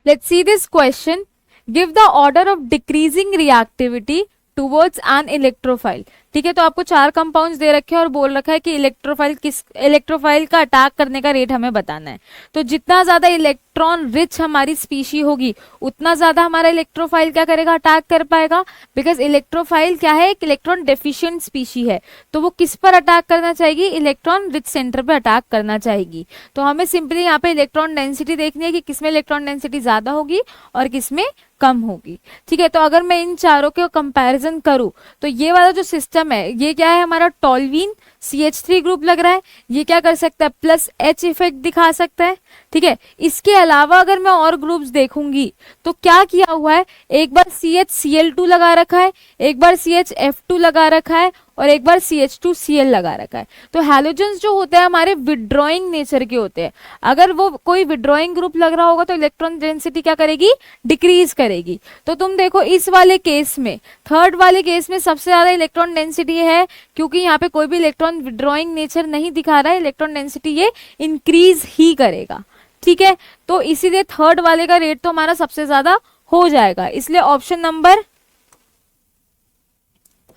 Let's see this question. Give the order of decreasing reactivity towards an electrophile. ठीक है, तो आपको 4 compounds दे रखे हैं और बोल रखा है कि इलेक्ट्रोफाइल का अटैक करने का रेट हमें बताना है. तो जितना ज्यादा इलेक्ट्रॉन रिच हमारी स्पीशी होगी उतना ज्यादा हमारा इलेक्ट्रोफाइल क्या करेगा, अटैक कर पाएगा. बिकॉज इलेक्ट्रोफाइल क्या है, एक इलेक्ट्रॉन डेफिशिएंट स्पीशी है. तो वो किस पर अटैक करना चाहेगी, इलेक्ट्रॉन रिच सेंटर पर अटैक करना चाहेगी. तो हमें सिंपली यहाँ पे इलेक्ट्रॉन डेंसिटी देखनी है कि किसमें इलेक्ट्रॉन डेंसिटी ज्यादा होगी और किसमें कम होगी. ठीक है, तो अगर मैं इन चारों के कंपैरिजन करूं तो ये वाला जो सिस्टम है ये क्या है, हमारा टॉल्वीन CH3 ग्रुप लग रहा है. ये क्या कर सकता है, प्लस H इफेक्ट दिखा सकता है. ठीक है, इसके अलावा अगर मैं और ग्रुप्स देखूंगी तो क्या किया हुआ है, एक बार CHCl2 लगा रखा है, एक बार CHF2 लगा रखा है और एक बार CH2Cl लगा रखा है. तो हैलोजेंस जो होते हैं हमारे विड्रॉइंग नेचर के होते हैं. अगर वो कोई विड्रॉइंग ग्रुप लग रहा होगा तो इलेक्ट्रॉन डेंसिटी क्या करेगी, डिक्रीज करेगी. तो तुम देखो इस वाले केस में, थर्ड वाले केस में सबसे ज्यादा इलेक्ट्रॉन डेंसिटी है, क्योंकि यहाँ पे कोई भी इलेक्ट्रॉन विड्रॉइंग नेचर नहीं दिखा रहा है, इलेक्ट्रॉन डेंसिटी ये इंक्रीज ही करेगा. ठीक है, तो इसीलिए थर्ड वाले का रेट तो हमारा सबसे ज्यादा हो जाएगा. इसलिए ऑप्शन नंबर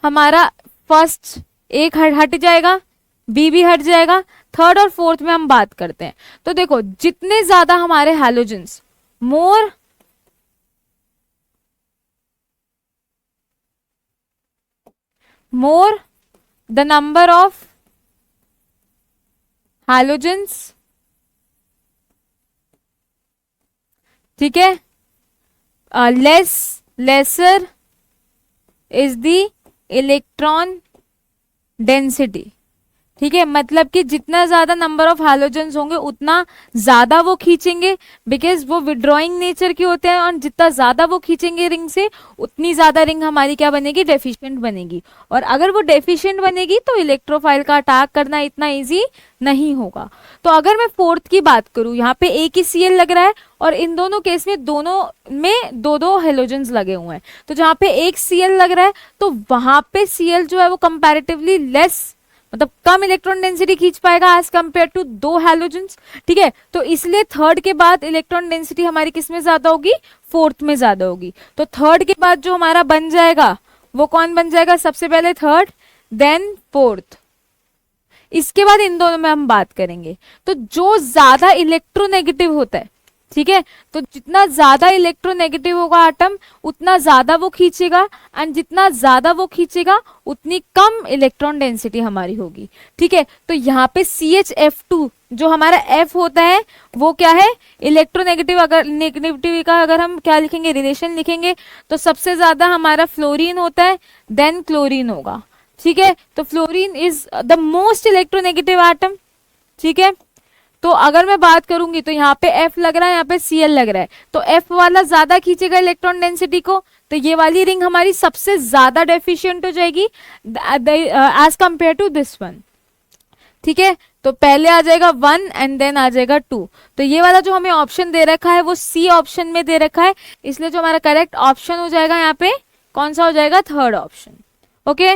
हमारा फर्स्ट एक हट जाएगा, बी भी हट जाएगा. थर्ड और फोर्थ में हम बात करते हैं. तो देखो जितने ज्यादा हमारे halogens more the number of halogens, ठीक है, lesser is the electron density. ठीक है, मतलब कि जितना ज्यादा नंबर ऑफ हैलोजेंस होंगे उतना ज्यादा वो खींचेंगे, बिकॉज वो विड्रॉइंग नेचर के होते हैं. और जितना ज्यादा वो खींचेंगे रिंग से उतनी ज्यादा रिंग हमारी क्या बनेगी, डेफिशिएंट बनेगी. और अगर वो डेफिशिएंट बनेगी तो इलेक्ट्रोफाइल का अटैक करना इतना इजी नहीं होगा. तो अगर मैं फोर्थ की बात करूं, यहाँ पे एक ही Cl लग रहा है और इन दोनों केस में दोनों में दो दो हेलोजेंस लगे हुए हैं. तो जहाँ पे एक Cl लग रहा है तो वहां पे Cl जो है वो कंपैरेटिवली लेस, मतलब कम इलेक्ट्रॉन डेंसिटी खींच पाएगा एज कंपेयर टू दो हैलोजेंस. ठीक है, तो इसलिए थर्ड के बाद इलेक्ट्रॉन डेंसिटी हमारी किस में ज्यादा होगी, फोर्थ में ज्यादा होगी. तो थर्ड के बाद जो हमारा बन जाएगा वो कौन बन जाएगा, सबसे पहले थर्ड देन फोर्थ. इसके बाद इन दोनों में हम बात करेंगे. तो जो ज्यादा इलेक्ट्रोनेगेटिव होता है, ठीक है, तो जितना ज्यादा इलेक्ट्रोनेगेटिव होगा आटम उतना ज्यादा वो खींचेगा, एंड जितना ज्यादा वो खींचेगा उतनी कम इलेक्ट्रॉन डेंसिटी हमारी होगी. ठीक है, तो यहाँ पे CHF2 जो हमारा F होता है वो क्या है, इलेक्ट्रोनेगेटिव. अगर नेगेटिविटी का अगर हम क्या लिखेंगे, रिलेशन लिखेंगे, तो सबसे ज्यादा हमारा फ्लोरीन होता है, देन क्लोरीन होगा. ठीक है, तो fluorine is the most electronegative atom. ठीक है, तो अगर मैं बात करूंगी तो यहाँ पे F लग रहा है, यहाँ पे Cl लग रहा है, तो F वाला ज्यादा खींचेगा इलेक्ट्रॉन डेंसिटी को, तो ये वाली रिंग हमारी सबसे ज्यादा डेफिशिएंट हो जाएगी as compare to this one. ठीक है, तो पहले आ जाएगा 1 एंड देन आ जाएगा 2. तो ये वाला जो हमें ऑप्शन दे रखा है वो C ऑप्शन में दे रखा है, इसलिए जो हमारा करेक्ट ऑप्शन हो जाएगा यहाँ पे कौन सा हो जाएगा, थर्ड ऑप्शन. ओके